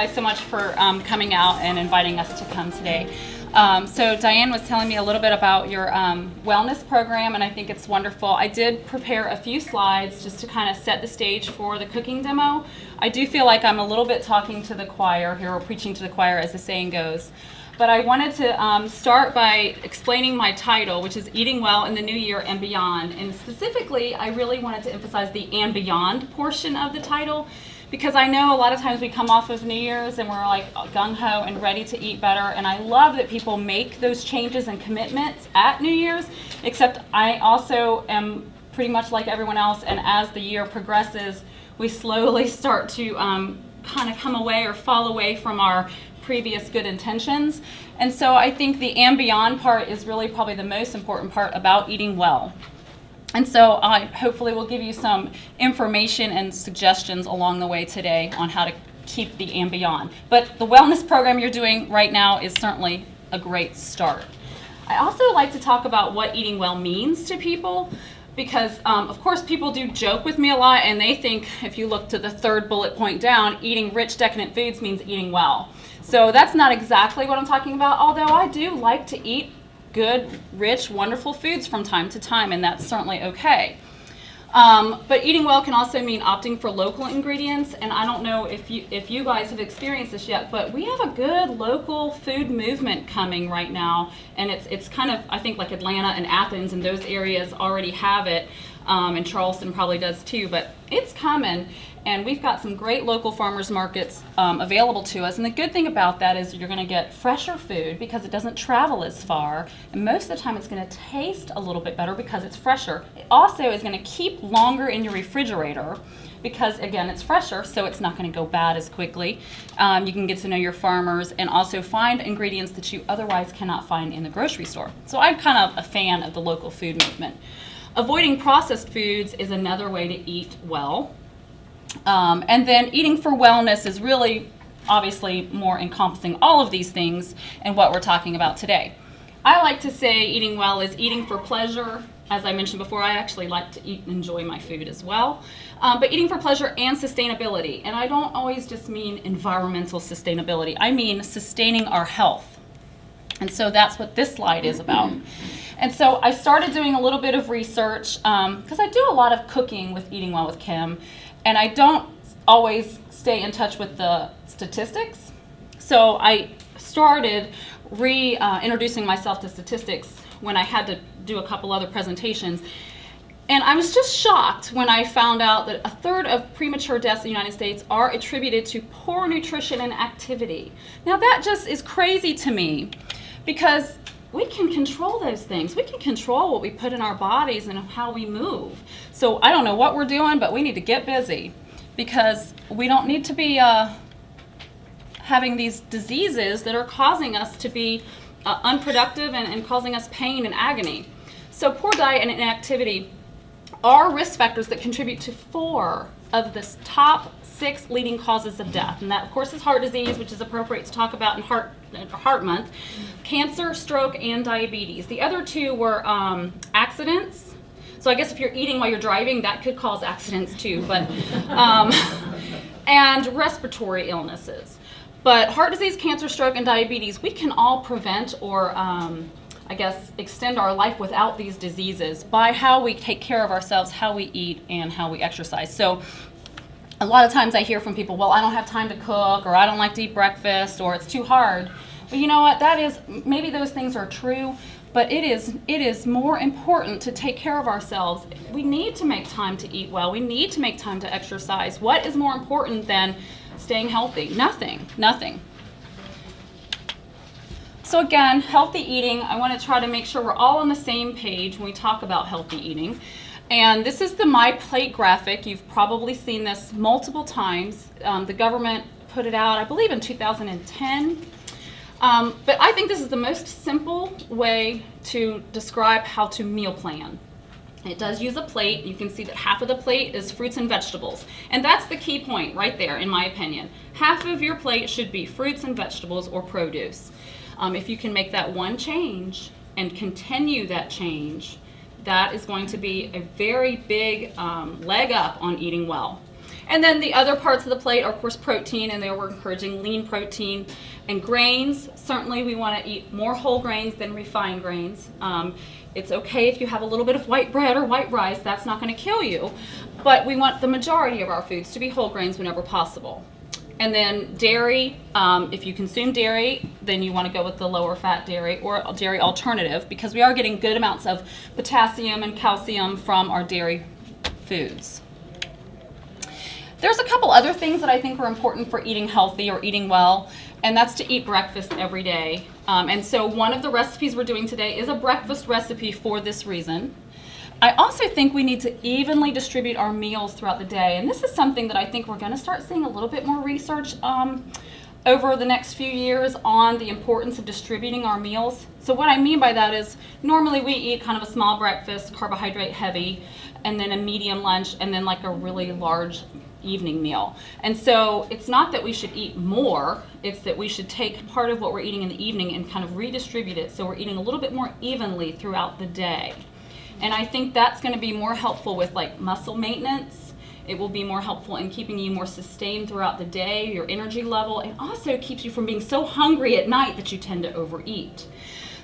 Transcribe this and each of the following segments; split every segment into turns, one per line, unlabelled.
guys so much for coming out and inviting us to come today. So Diane was telling me a little bit about your wellness program, and I think it's wonderful. I did prepare a few slides just to kind of set the stage for the cooking demo. I do feel like I'm a little bit talking to the choir here, or preaching to the choir, as the saying goes. But I wanted to start by explaining my title, which is Eating Well in the New Year and Beyond. And specifically, I really wanted to emphasize the and beyond portion of the title, because I know a lot of times we come off of New Year's and we're like gung-ho and ready to eat better, and I love that people make those changes and commitments at New Year's, except I also am pretty much like everyone else, and as the year progresses, we slowly start to kind of come away or fall away from our previous good intentions. And so I think the and beyond part is really probably the most important part about eating well. And so I hopefully will give you some information and suggestions along the way today on how to keep the and beyond. But the wellness program you're doing right now is certainly a great start. I also like to talk about what eating well means to people, because of course people do joke with me a lot, and they think if you look to the third bullet point down, eating rich, decadent foods means eating well. So that's not exactly what I'm talking about, although I do like to eat good, rich, wonderful foods from time to time, and that's certainly okay. But eating well can also mean opting for local ingredients, and I don't know if you guys have experienced this yet, but we have a good local food movement coming right now, and it's kind of, I think, like Atlanta and Athens and those areas already have it, and Charleston probably does too, but it's coming. And we've got some great local farmers markets available to us. And the good thing about that is you're going to get fresher food because it doesn't travel as far. And most of the time it's going to taste a little bit better because it's fresher. It also is going to keep longer in your refrigerator because, again, it's fresher, so it's not going to go bad as quickly. You can get to know your farmers and also find ingredients that you otherwise cannot find in the grocery store. So I'm kind of a fan of the local food movement. Avoiding processed foods is another way to eat well. And then eating for wellness is really obviously more encompassing all of these things and what we're talking about today. I like to say eating well is eating for pleasure. As I mentioned before, I actually like to eat and enjoy my food as well. But eating for pleasure and sustainability. And I don't always just mean environmental sustainability. I mean sustaining our health. And so that's what this slide is about. And so I started doing a little bit of research because I do a lot of cooking with Eating Well with Kim. And I don't always stay in touch with the statistics. So I started reintroducing myself to statistics when I had to do a couple other presentations. And I was just shocked when I found out that 1/3 of premature deaths in the United States are attributed to poor nutrition and activity. Now that just is crazy to me, because we can control those things. We can control what we put in our bodies and how we move. So I don't know what we're doing, but we need to get busy, because we don't need to be having these diseases that are causing us to be unproductive and causing us pain and agony. So poor diet and inactivity are risk factors that contribute to 4 of the top 6 leading causes of death. And that, of course, is heart disease, which is appropriate to talk about in Heart Month, cancer, stroke, and diabetes. The other 2 were accidents. So I guess if you're eating while you're driving, that could cause accidents too, but and respiratory illnesses. But heart disease, cancer, stroke, and diabetes, we can all prevent or I guess extend our life without these diseases by how we take care of ourselves, how we eat, and how we exercise. So a lot of times I hear from people, well, I don't have time to cook, or I don't like to eat breakfast, or it's too hard. But you know what, that is, maybe those things are true, but it is more important to take care of ourselves. We need to make time to eat well. We need to make time to exercise. What is more important than staying healthy? Nothing. So again, healthy eating, I want to try to make sure we're all on the same page when we talk about healthy eating. And this is the My Plate graphic. You've probably seen this multiple times. The government put it out, I believe, in 2010. But I think this is the most simple way to describe how to meal plan. It does use a plate. You can see that half of the plate is fruits and vegetables. And that's the key point right there, in my opinion. Half of your plate should be fruits and vegetables or produce. If you can make that one change and continue that change, that is going to be a very big leg up on eating well. And then the other parts of the plate are, of course, protein, and there we're encouraging lean protein and grains. Certainly we want to eat more whole grains than refined grains. It's okay if you have a little bit of white bread or white rice. That's not going to kill you. But we want the majority of our foods to be whole grains whenever possible. And then dairy, if you consume dairy, then you want to go with the lower fat dairy or a dairy alternative, because we are getting good amounts of potassium and calcium from our dairy foods. There's a couple other things that I think are important for eating healthy or eating well, and that's to eat breakfast every day. And so one of the recipes we're doing today is a breakfast recipe for this reason. I also think we need to evenly distribute our meals throughout the day, and this is something that I think we're going to start seeing a little bit more research over the next few years on the importance of distributing our meals. So what I mean by that is normally we eat kind of a small breakfast, carbohydrate heavy, and then a medium lunch, and then like a really large evening meal. And so it's not that we should eat more, it's that we should take part of what we're eating in the evening and kind of redistribute it so we're eating a little bit more evenly throughout the day. And I think that's going to be more helpful with like muscle maintenance. It will be more helpful in keeping you more sustained throughout the day, your energy level, and also keeps you from being so hungry at night that you tend to overeat.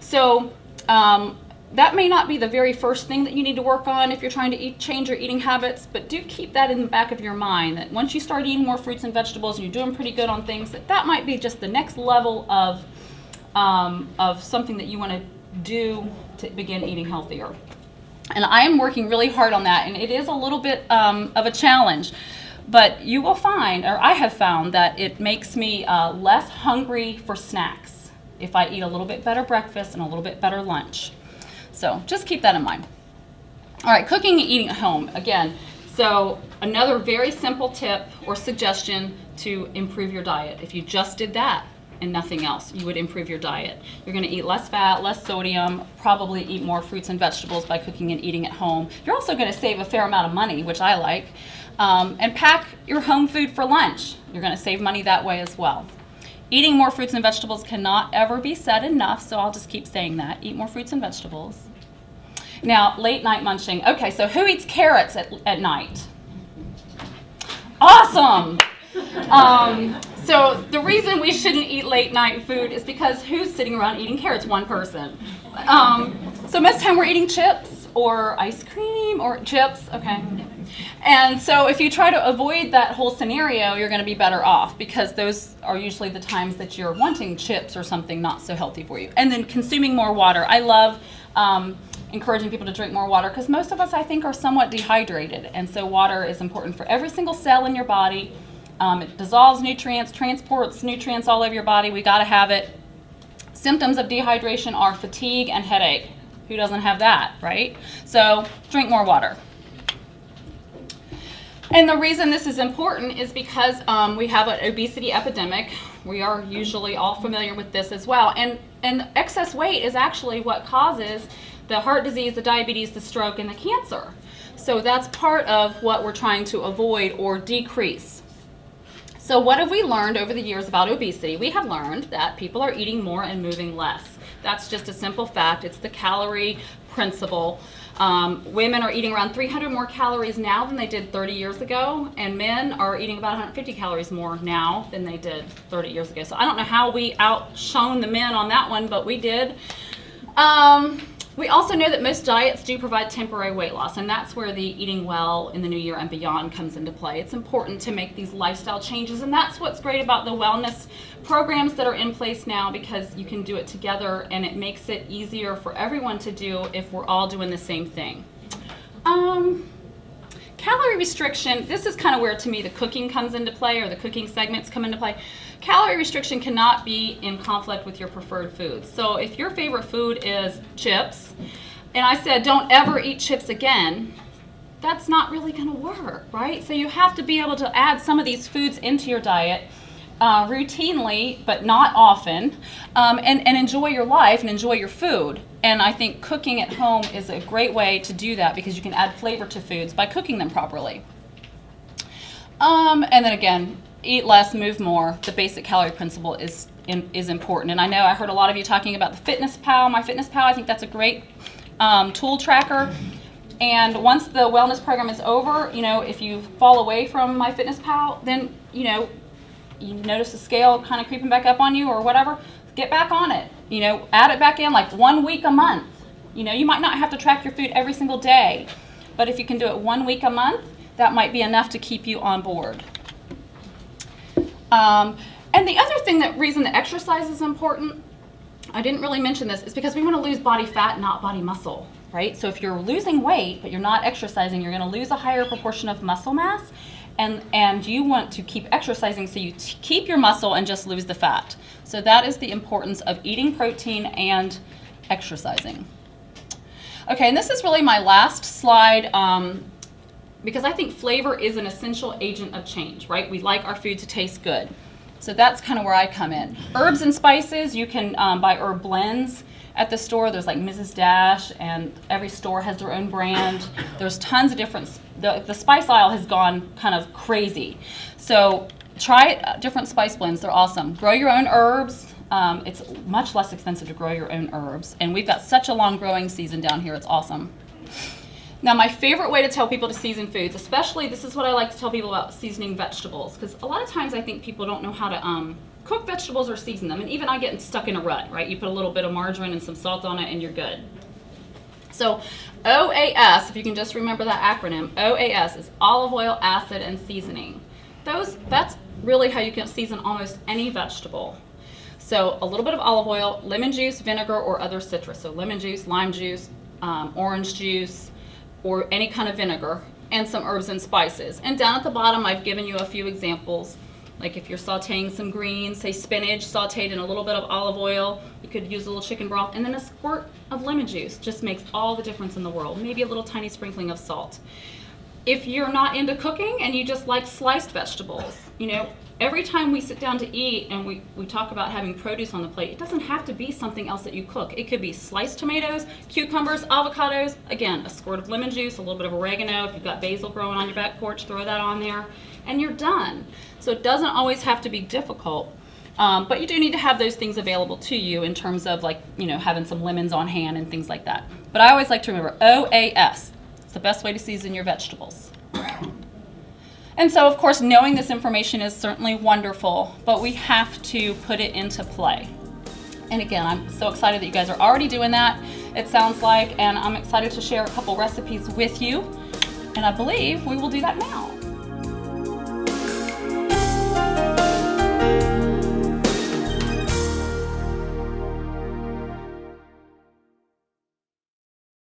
So that may not be the very first thing that you need to work on if you're trying to change your eating habits, but do keep that in the back of your mind that once you start eating more fruits and vegetables and you're doing pretty good on things, that might be just the next level of something that you want to do to begin eating healthier. And I am working really hard on that, and it is a little bit of a challenge, but you will find, or I have found, that it makes me less hungry for snacks if I eat a little bit better breakfast and a little bit better lunch. So just keep that in mind. All right, cooking and eating at home. Again, so another very simple tip or suggestion to improve your diet. If you just did that and nothing else, you would improve your diet. You're going to eat less fat, less sodium, probably eat more fruits and vegetables by cooking and eating at home. You're also going to save a fair amount of money, which I like. And pack your home food for lunch. You're going to save money that way as well. Eating more fruits and vegetables cannot ever be said enough, so I'll just keep saying that. Eat more fruits and vegetables. Now, late night munching. Okay, so who eats carrots at night? Awesome! So the reason we shouldn't eat late night food is because who's sitting around eating carrots? One person. So most of the time we're eating chips or ice cream or chips, okay. And so if you try to avoid that whole scenario, you're going to be better off, because those are usually the times that you're wanting chips or something not so healthy for you. And then consuming more water. I love encouraging people to drink more water, because most of us, I think, are somewhat dehydrated. And so water is important for every single cell in your body. It dissolves nutrients, transports nutrients all over your body. We got to have it. Symptoms of dehydration are fatigue and headache. Who doesn't have that, right? So drink more water. And the reason this is important is because we have an obesity epidemic. We are usually all familiar with this as well. And excess weight is actually what causes the heart disease, the diabetes, the stroke, and the cancer. So that's part of what we're trying to avoid or decrease. So what have we learned over the years about obesity? We have learned that people are eating more and moving less. That's just a simple fact. It's the calorie principle. Women are eating around 300 more calories now than they did 30 years ago, and men are eating about 150 calories more now than they did 30 years ago. So I don't know how we outshone the men on that one, but we did. We also know that most diets do provide temporary weight loss, and that's where the eating well in the new year and beyond comes into play. It's important to make these lifestyle changes, and that's what's great about the wellness programs that are in place now, because you can do it together, and it makes it easier for everyone to do if we're all doing the same thing. Calorie restriction, this is kind of where, to me, the cooking comes into play, or the cooking segments come into play. Calorie restriction cannot be in conflict with your preferred foods. So if your favorite food is chips, and I said don't ever eat chips again, that's not really going to work, right? So you have to be able to add some of these foods into your diet routinely, but not often, and enjoy your life and enjoy your food. And I think cooking at home is a great way to do that, because you can add flavor to foods by cooking them properly. And then again, eat less, move more. The basic calorie principle is important. And I know I heard a lot of you talking about the Fitness Pal, My Fitness Pal. I think that's a great tool tracker. And once the wellness program is over, you know, if you fall away from MyFitnessPal, then, you know, you notice the scale kind of creeping back up on you or whatever, get back on it. You know, add it back in like 1 week a month. You know, you might not have to track your food every single day, but if you can do it 1 week a month, that might be enough to keep you on board. And the other thing, reason that exercise is important, I didn't really mention this, is because we want to lose body fat, not body muscle, right? So if you're losing weight, but you're not exercising, you're going to lose a higher proportion of muscle mass, and you want to keep exercising so you keep your muscle and just lose the fat. So that is the importance of eating protein and exercising. Okay, and this is really my last slide, because I think flavor is an essential agent of change, right? We like our food to taste good. So that's kind of where I come in. Herbs and spices, you can buy herb blends at the store. There's like Mrs. Dash, and every store has their own brand. There's tons of different, the spice aisle has gone kind of crazy. So try different spice blends, they're awesome. Grow your own herbs. It's much less expensive to grow your own herbs. And we've got such a long growing season down here, it's awesome. Now, my favorite way to tell people to season foods, especially this is what I like to tell people about seasoning vegetables, because a lot of times I think people don't know how to cook vegetables or season them, and even I get stuck in a rut, right? You put a little bit of margarine and some salt on it and you're good. So OAS, if you can just remember that acronym, OAS is olive oil, acid, and seasoning. That's really how you can season almost any vegetable. So a little bit of olive oil, lemon juice, vinegar, or other citrus. So lemon juice, lime juice, orange juice, or any kind of vinegar, and some herbs and spices. And down at the bottom, I've given you a few examples. Like if you're sauteing some greens, say spinach, sauteed in a little bit of olive oil, you could use a little chicken broth, and then a squirt of lemon juice just makes all the difference in the world. Maybe a little tiny sprinkling of salt. If you're not into cooking and you just like sliced vegetables, you know, every time we sit down to eat and we talk about having produce on the plate, it doesn't have to be something else that you cook. It could be sliced tomatoes, cucumbers, avocados, again, a squirt of lemon juice, a little bit of oregano. If you've got basil growing on your back porch, throw that on there, and you're done. So it doesn't always have to be difficult, but you do need to have those things available to you in terms of, like, you know, having some lemons on hand and things like that. But I always like to remember OAS. It's the best way to season your vegetables. And so, of course, knowing this information is certainly wonderful, but we have to put it into play. And again, I'm so excited that you guys are already doing that, it sounds like, and I'm excited to share a couple recipes with you, and I believe we will do that now.